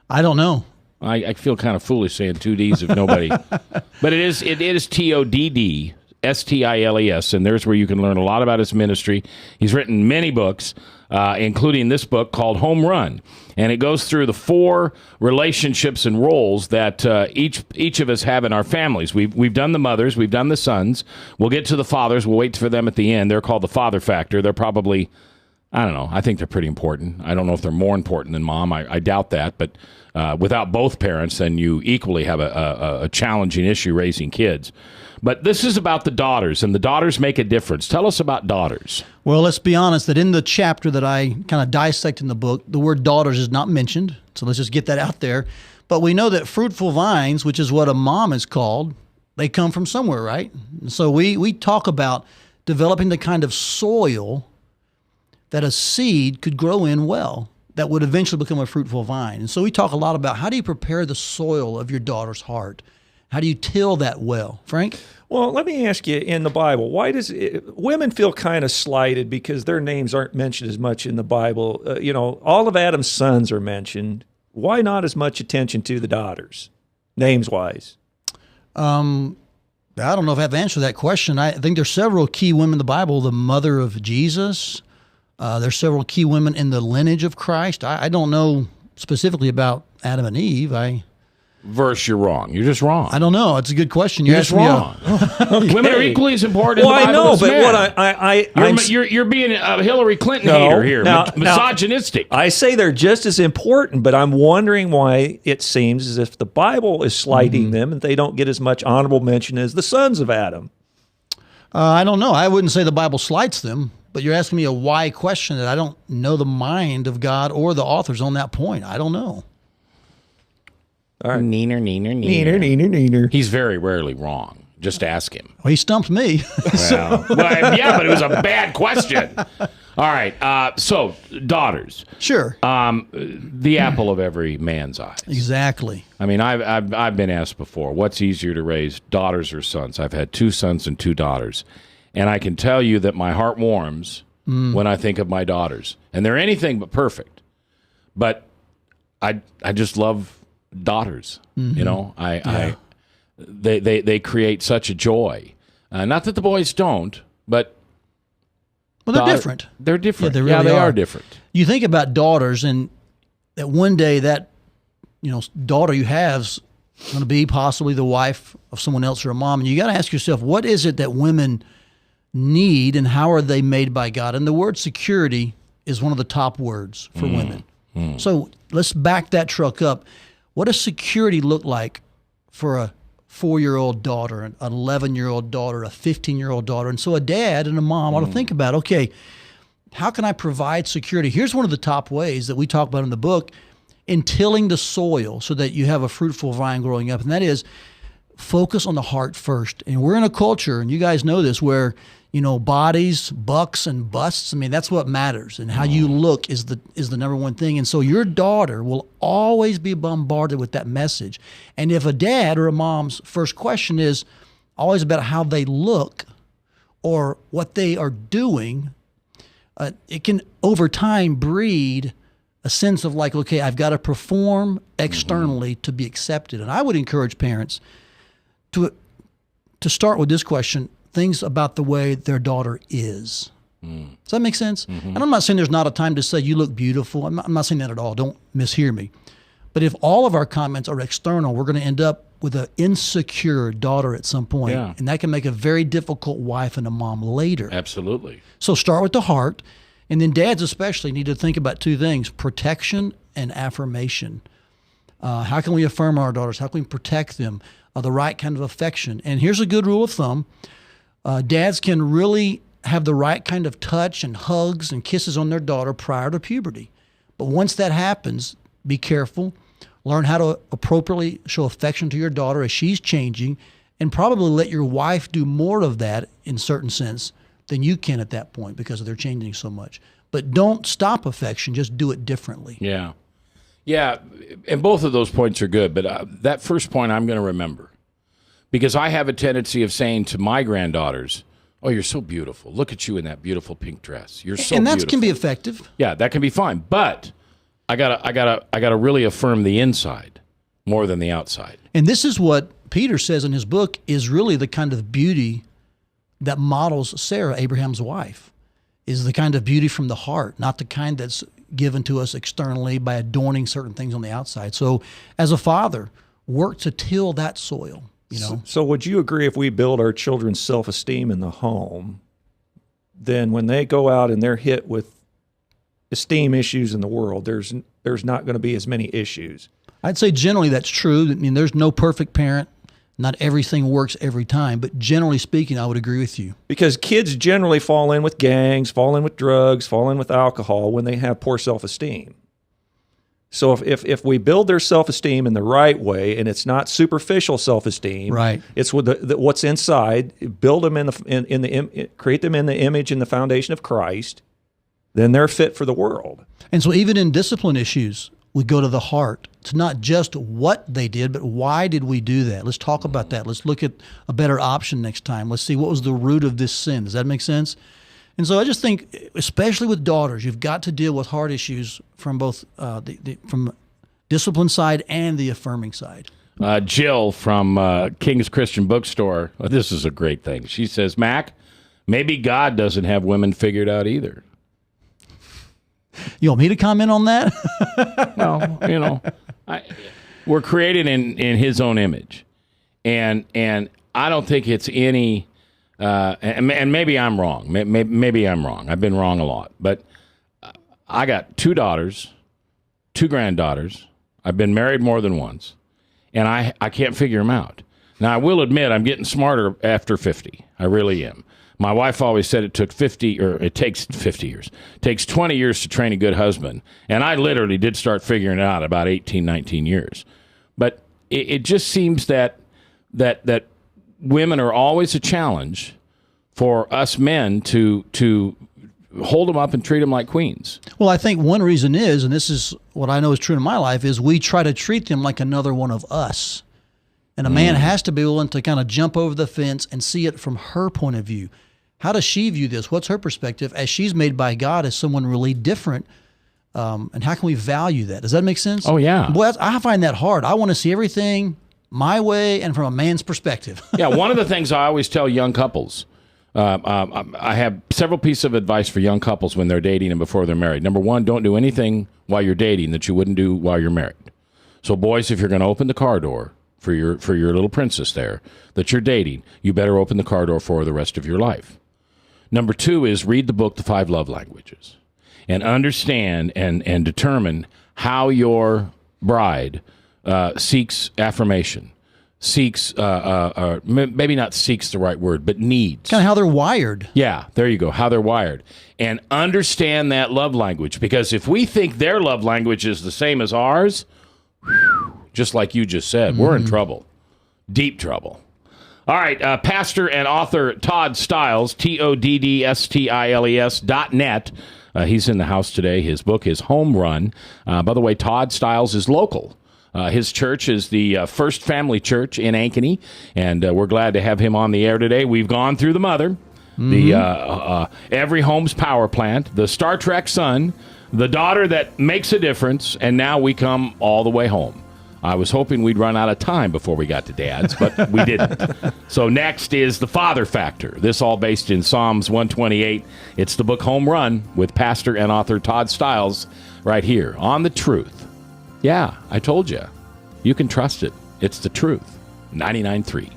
I don't know. I feel kind of foolish saying 2 Ds if nobody. But it is TODD, STILES, and there's where you can learn a lot about his ministry. He's written many books, including this book called Home Run. And it goes through the 4 relationships and roles that each of us have in our families. We've done the mothers, we've done the sons. We'll get to the fathers. We'll wait for them at the end. They're called the father factor. They're probably, I don't know, I think they're pretty important. I don't know if they're more important than mom. I doubt that. But without both parents, then you equally have a challenging issue raising kids. But this is about the daughters, and the daughters make a difference. Tell us about daughters. Well, let's be honest that in the chapter that I kind of dissect in the book, the word daughters is not mentioned. So let's just get that out there. But we know that fruitful vines, which is what a mom is called, they come from somewhere, right? And so we talk about developing the kind of soil that a seed could grow in well, that would eventually become a fruitful vine. And so we talk a lot about how do you prepare the soil of your daughter's heart? How do you till that well? Frank? Well, let me ask you, in the Bible, why does women feel kind of slighted because their names aren't mentioned as much in the Bible? All of Adam's sons are mentioned. Why not as much attention to the daughters, names-wise? I don't know if I have answered that question. I think there's several key women in the Bible. The mother of Jesus. There's several key women in the lineage of Christ. I don't know specifically about Adam and Eve. Verse, you're wrong. You're just wrong. I don't know. It's a good question. You're just wrong. Okay. Women are equally as important. Well, in the Bible I know, as but men. what you're being a Hillary Clinton hater here, misogynistic. I say they're just as important, but I'm wondering why it seems as if the Bible is slighting them and they don't get as much honorable mention as the sons of Adam. I don't know. I wouldn't say the Bible slights them, but you're asking me a why question that I don't know the mind of God or the authors on that point. I don't know. All right. Neener. He's very rarely wrong. Just ask him. Well, he stumped me. Well, yeah, but it was a bad question. All right. So, daughters. Sure. The apple of every man's eyes. Exactly. I mean, I've been asked before, what's easier to raise, daughters or sons? I've had 2 sons and 2 daughters. And I can tell you that my heart warms when I think of my daughters. And they're anything but perfect. But I just love daughters. They create such a joy. Not that the boys don't, but they're different. They're different. Yeah, they are different. You think about daughters, and that one day that daughter you have's going to be possibly the wife of someone else or a mom, and you got to ask yourself, what is it that women need, and how are they made by God? And the word security is one of the top words for women. So let's back that truck up. What does security look like for a 4-year-old daughter, an 11-year-old daughter, a 15-year-old daughter. And so a dad and a mom ought to think about, okay, how can I provide security? Here's one of the top ways that we talk about in the book, in tilling the soil so that you have a fruitful vine growing up. And that is focus on the heart first. And we're in a culture, and you guys know this, where bodies, bucks, and busts. I mean, that's what matters, and how you look is the number one thing. And so your daughter will always be bombarded with that message. And if a dad or a mom's first question is always about how they look or what they are doing, it can over time breed a sense of like, okay, I've got to perform externally to be accepted. And I would encourage parents to start with this question: things about the way their daughter is. Does that make sense? And I'm not saying there's not a time to say you look beautiful. I'm not saying that at all. Don't mishear me. But if all of our comments are external, we're going to end up with an insecure daughter at some point. Yeah. And that can make a very difficult wife and a mom later. Absolutely. So start with the heart. And then dads especially need to think about two things: protection and affirmation. How can we affirm our daughters? How can we protect them? The right kind of affection. And here's a good rule of thumb. Dads can really have the right kind of touch and hugs and kisses on their daughter prior to puberty. But once that happens, be careful. Learn how to appropriately show affection to your daughter as she's changing, and probably let your wife do more of that in certain sense than you can at that point because they're changing so much. But don't stop affection, just do it differently. Yeah. Yeah, and both of those points are good, but that first point I'm going to remember, because I have a tendency of saying to my granddaughters, "Oh, you're so beautiful. Look at you in that beautiful pink dress. You're so and that beautiful." can be effective. Yeah, that can be fine, but I gotta really affirm the inside more than the outside. And this is what Peter says in his book is really the kind of beauty that models Sarah, Abraham's wife, is the kind of beauty from the heart, not the kind that's given to us externally by adorning certain things on the outside. So as a father, work to till that soil, So would you agree, if we build our children's self-esteem in the home, then when they go out and they're hit with esteem issues in the world, there's not going to be as many issues? I'd say generally that's true. I mean, there's no perfect parent. Not everything works every time, but generally speaking, I would agree with you. Because kids generally fall in with gangs, fall in with drugs, fall in with alcohol when they have poor self-esteem. So if we build their self-esteem in the right way, and it's not superficial self-esteem, right? It's with what's inside. Build them create them in the image and the foundation of Christ. Then they're fit for the world. And so even in discipline issues, we go to the heart. It's not just what they did, but why did we do that? Let's talk about that. Let's look at a better option next time. Let's see what was the root of this sin. Does that make sense? And so I just think, especially with daughters, you've got to deal with heart issues from both from discipline side and the affirming side. Jill from King's Christian Bookstore. This is a great thing. She says, "Mac, maybe God doesn't have women figured out either." You want me to comment on that? Well, we're created in His own image, and I don't think it's any. And maybe I'm wrong. Maybe I'm wrong. I've been wrong a lot. But I got 2 daughters, 2 granddaughters. I've been married more than once, and I can't figure them out. Now I will admit I'm getting smarter after 50. I really am. My wife always said it takes 50 years. It takes 20 years to train a good husband. And I literally did start figuring it out about 18, 19 years. But it just seems that women are always a challenge for us men to hold them up and treat them like queens. Well, I think one reason is, and this is what I know is true in my life, is we try to treat them like another one of us. And a man has to be willing to kind of jump over the fence and see it from her point of view. How does she view this? What's her perspective as she's made by God as someone really different? And how can we value that? Does that make sense? Oh, yeah. Boy, I find that hard. I want to see everything my way and from a man's perspective. Yeah, one of the things I always tell young couples, I have several pieces of advice for young couples when they're dating and before they're married. Number one, don't do anything while you're dating that you wouldn't do while you're married. So boys, if you're going to open the car door for your little princess there that you're dating, you better open the car door for her the rest of your life. Number 2 is read the book, The 5 Love Languages, and understand and determine how your bride seeks affirmation. seeks, maybe not seeks the right word, but needs. Kind of how they're wired. Yeah, there you go, how they're wired. And understand that love language, because if we think their love language is the same as ours, just like you just said, we're in trouble. Deep trouble. All right, pastor and author Todd Stiles, TODDSTILES.net. He's in the house today. His book is Home Run. By the way, Todd Stiles is local. His church is the First Family Church in Ankeny, and we're glad to have him on the air today. We've gone through the mother, the Every Home's Power Plant, the Star Trek son, the daughter that makes a difference, and now we come all the way home. I was hoping we'd run out of time before we got to dads, but we didn't. So next is the father factor. This all based in Psalms 128. It's the book Home Run with pastor and author Todd Stiles right here on The Truth. Yeah, I told you. You can trust it. It's The Truth. 99.3.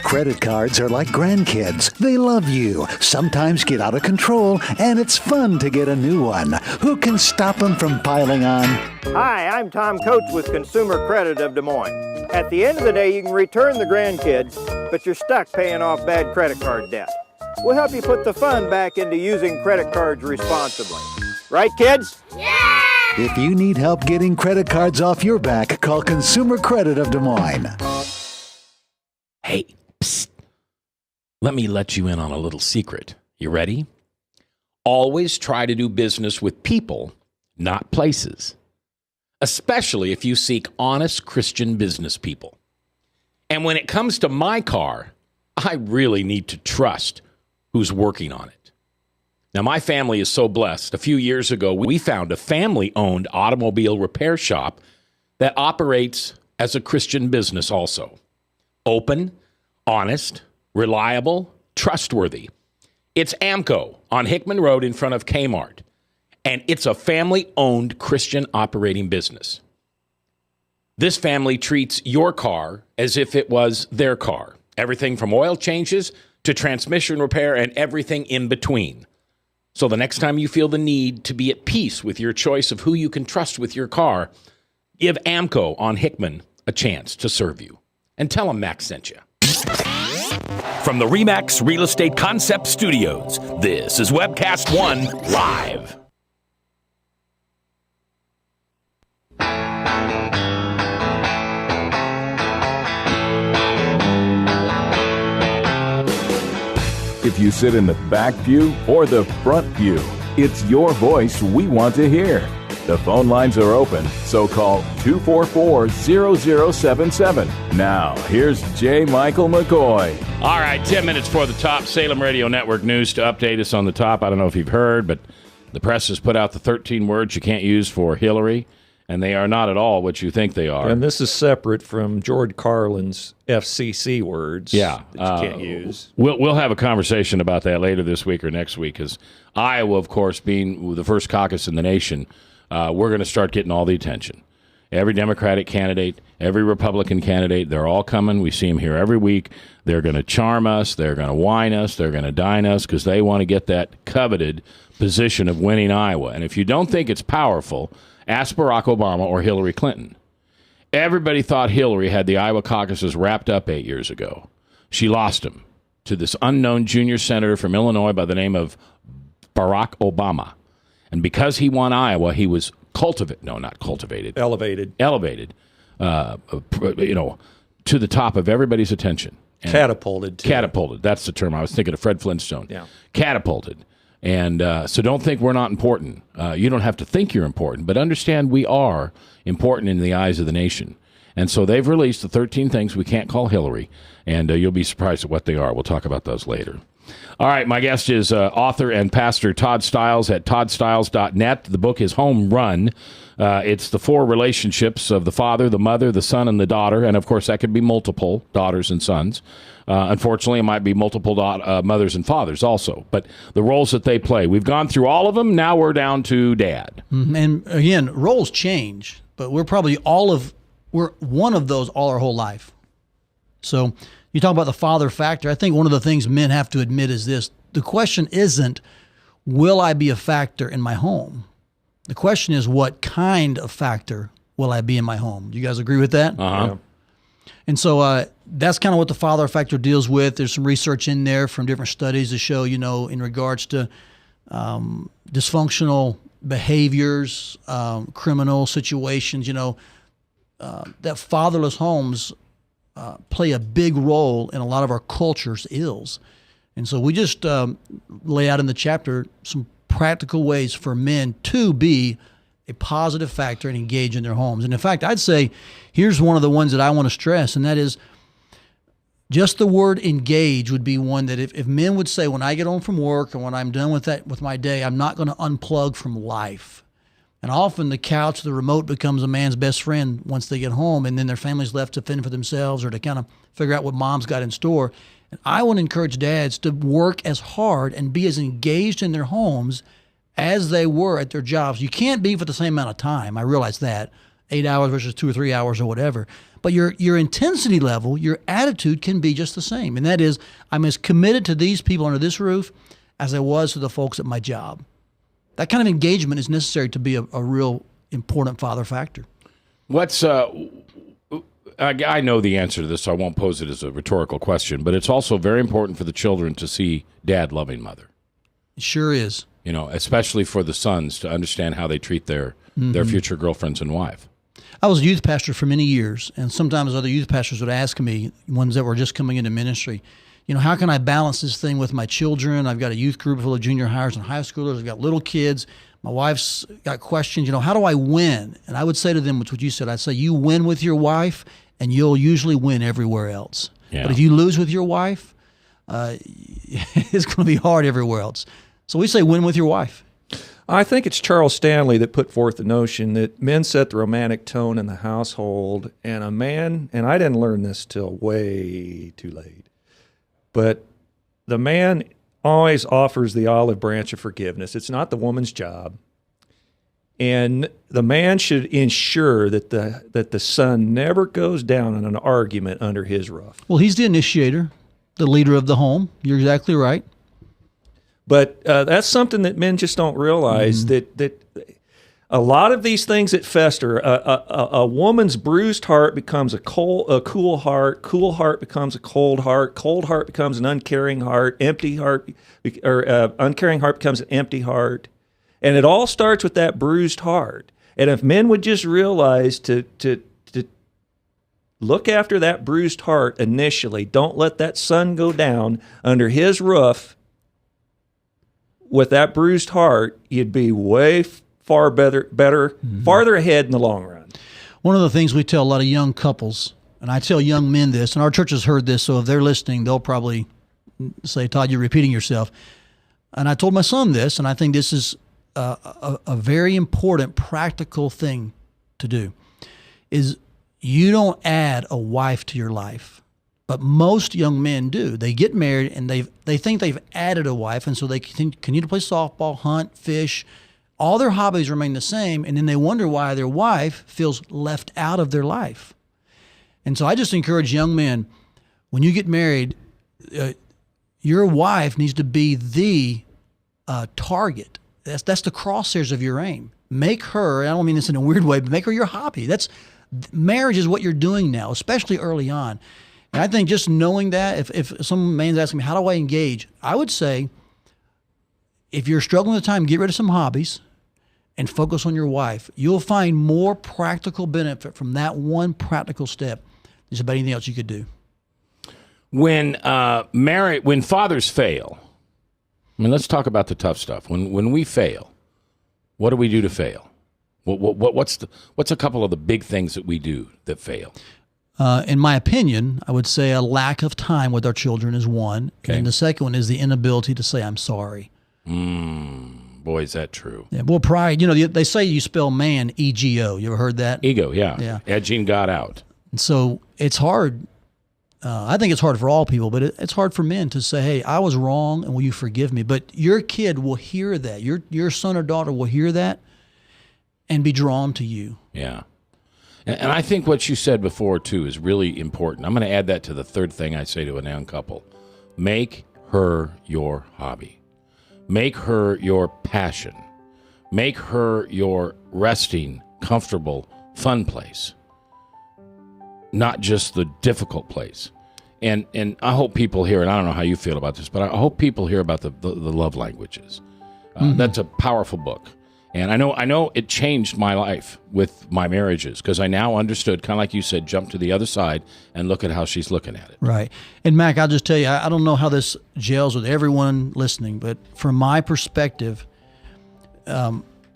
Credit cards are like grandkids. They love you, sometimes get out of control, and it's fun to get a new one. Who can stop them from piling on? Hi, I'm Tom Coates with Consumer Credit of Des Moines. At the end of the day, you can return the grandkids, but you're stuck paying off bad credit card debt. We'll help you put the fun back into using credit cards responsibly. Right, kids? Yeah! If you need help getting credit cards off your back, call Consumer Credit of Des Moines. Hey, psst. Let me let you in on a little secret. You ready? Always try to do business with people, not places. Especially if you seek honest Christian business people. And when it comes to my car, I really need to trust who's working on it. Now, my family is so blessed. A few years ago, we found a family-owned automobile repair shop that operates as a Christian business also. Open, honest, reliable, trustworthy. It's AMCO on Hickman Road in front of Kmart. And it's a family-owned Christian operating business. This family treats your car as if it was their car. Everything from oil changes to transmission repair and everything in between. So the next time you feel the need to be at peace with your choice of who you can trust with your car, give AMCO on Hickman a chance to serve you. And tell them Max sent you. From the RE/MAX Real Estate Concept Studios, this is Webcast One Live. If you sit in the back pew or the front pew, it's your voice we want to hear. The phone lines are open, so call 244-0077. Now, here's J. Michael McCoy. All right, 10 minutes for the top Salem Radio Network news to update us on the top. I don't know if you've heard, but the press has put out the 13 words you can't use for Hillary, and they are not at all what you think they are. And this is separate from George Carlin's FCC words that you can't use. We'll have a conversation about that later this week or next week, because Iowa, of course, being the first caucus in the nation, we're going to start getting all the attention. Every Democratic candidate, every Republican candidate, they're all coming. We see them here every week. They're going to charm us. They're going to whine us. They're going to dine us because they want to get that coveted position of winning Iowa. And if you don't think it's powerful, ask Barack Obama or Hillary Clinton. Everybody thought Hillary had the Iowa caucuses wrapped up 8 years ago. She lost them to this unknown junior senator from Illinois by the name of Barack Obama. And because he won Iowa, he was elevated, to the top of everybody's attention. And catapulted. Catapulted. That's the term. I was thinking of Fred Flintstone. Yeah. Catapulted. And so don't think we're not important. You don't have to think you're important, but understand we are important in the eyes of the nation. And so they've released the 13 things we can't call Hillary, and you'll be surprised at what they are. We'll talk about those later. All right, my guest is author and pastor Todd Stiles at toddstiles.net. The book is Home Run. It's the 4 relationships of the father, the mother, the son, and the daughter. And, of course, that could be multiple daughters and sons. Unfortunately, it might be multiple mothers and fathers also. But the roles that they play. We've gone through all of them. Now we're down to dad. And, again, roles change. But we're probably we're one of those all our whole life. So you talk about the father factor. I think one of the things men have to admit is this. The question isn't, will I be a factor in my home? The question is, what kind of factor will I be in my home? Do you guys agree with that? Uh-huh. Yeah. And so that's kind of what the father factor deals with. There's some research in there from different studies to show, in regards to dysfunctional behaviors, criminal situations, that fatherless homes play a big role in a lot of our culture's ills. And so we just lay out in the chapter some practical ways for men to be a positive factor and engage in their homes. And in fact, I'd say here's one of the ones that I want to stress, and that is just the word engage would be one that if men would say, when I get home from work and when I'm done with my day, I'm not going to unplug from life. And often the couch, the remote becomes a man's best friend once they get home, and then their family's left to fend for themselves or to kind of figure out what mom's got in store. And I want to encourage dads to work as hard and be as engaged in their homes as they were at their jobs. You can't be for the same amount of time. I realize that. 8 hours versus 2 or 3 hours or whatever. But your intensity level, your attitude can be just the same. And that is, I'm as committed to these people under this roof as I was to the folks at my job. That kind of engagement is necessary to be a real important father factor. What's I know the answer to this, so I won't pose it as a rhetorical question, but it's also very important for the children to see dad loving mother. It sure is. Especially for the sons to understand how they treat their future girlfriends and wife. I was a youth pastor for many years, and sometimes other youth pastors would ask me, ones that were just coming into ministry, how can I balance this thing with my children? I've got a youth group full of junior hires and high schoolers. I've got little kids. My wife's got questions. How do I win? And I would say to them, which what you said, I'd say you win with your wife, and you'll usually win everywhere else. Yeah. But if you lose with your wife, it's going to be hard everywhere else. So we say win with your wife. I think it's Charles Stanley that put forth the notion that men set the romantic tone in the household, and a man, and I didn't learn this till way too late, but the man always offers the olive branch of forgiveness. It's not the woman's job. And the man should ensure that the son never goes down in an argument under his roof. Well, he's the initiator, the leader of the home. You're exactly right. But that's something that men just don't realize, that a lot of these things that fester, a woman's bruised heart becomes a cool heart becomes a cold heart becomes an uncaring heart, uncaring heart becomes an empty heart. And it all starts with that bruised heart. And if men would just realize to look after that bruised heart initially, don't let that son go down under his roof with that bruised heart, you'd be way farther ahead in the long run. One of the things we tell a lot of young couples, and I tell young men this, and our church has heard this, so if they're listening, they'll probably say, Todd, you're repeating yourself. And I told my son this, and I think this is a very important practical thing to do, is you don't add a wife to your life. But most young men do. They get married and they think they've added a wife, and so they continue to play softball, hunt, fish. All their hobbies remain the same, and then they wonder why their wife feels left out of their life. And so I just encourage young men, when you get married, your wife needs to be the target. That's the crosshairs of your aim. Make her, I don't mean this in a weird way, but make her your hobby. Marriage is what you're doing now, especially early on. And I think just knowing that, if some man's asking me, how do I engage? I would say, if you're struggling with time, get rid of some hobbies and focus on your wife. You'll find more practical benefit from that one practical step than just about anything else you could do. When fathers fail, let's talk about the tough stuff. When we fail, what do we do to fail? What's a couple of the big things that we do that fail? In my opinion, I would say a lack of time with our children is one. Okay. And the second one is the inability to say, I'm sorry. Boy, is that true. Yeah, well, pride, they say you spell man, E-G-O. You ever heard that? Ego, yeah. Yeah. Edging God out. And so it's hard. I think it's hard for all people, but it's hard for men to say, hey, I was wrong, and will you forgive me? But your kid will hear that. Your son or daughter will hear that and be drawn to you. Yeah. And I think what you said before, too, is really important. I'm going to add that to the third thing I say to a young couple. Make her your hobby. Make her your passion. Make her your resting, comfortable, fun place. Not just the difficult place. And I hope people hear, and I don't know how you feel about this, but I hope people hear about the love languages. That's a powerful book. And I know it changed my life with my marriages because I now understood, kind of like you said, jump to the other side and look at how she's looking at it. Right. And Mac, I'll just tell you, I don't know how this gels with everyone listening, but from my perspective,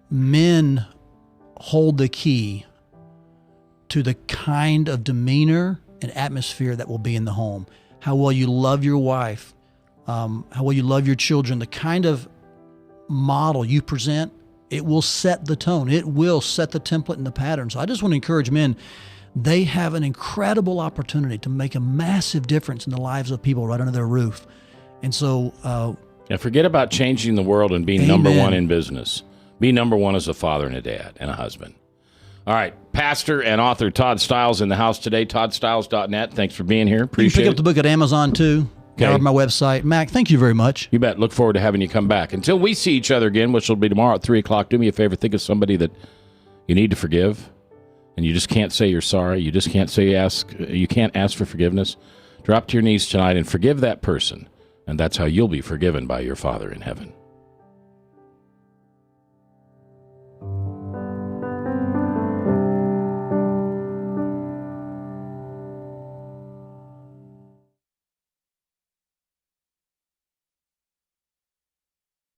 men hold the key to the kind of demeanor and atmosphere that will be in the home. How well you love your wife, how well you love your children, the kind of model you present, it will set the tone. It will set the template and the pattern. So I just want to encourage men, they have an incredible opportunity to make a massive difference in the lives of people right under their roof. And so... forget about changing the world and being number one in business. Be number one as a father and a dad and a husband. All right, pastor and author Todd Stiles in the house today, toddstiles.net. Thanks for being here. Appreciate it. You can pick up the book at Amazon, too. Okay. On my website. Mac, thank you very much. You bet. Look forward to having you come back. Until we see each other again, which will be tomorrow at 3 o'clock, do me a favor. Think of somebody that you need to forgive, and you just can't say you're sorry. You just can't say you can't ask for forgiveness. Drop to your knees tonight and forgive that person, and that's how you'll be forgiven by your Father in heaven.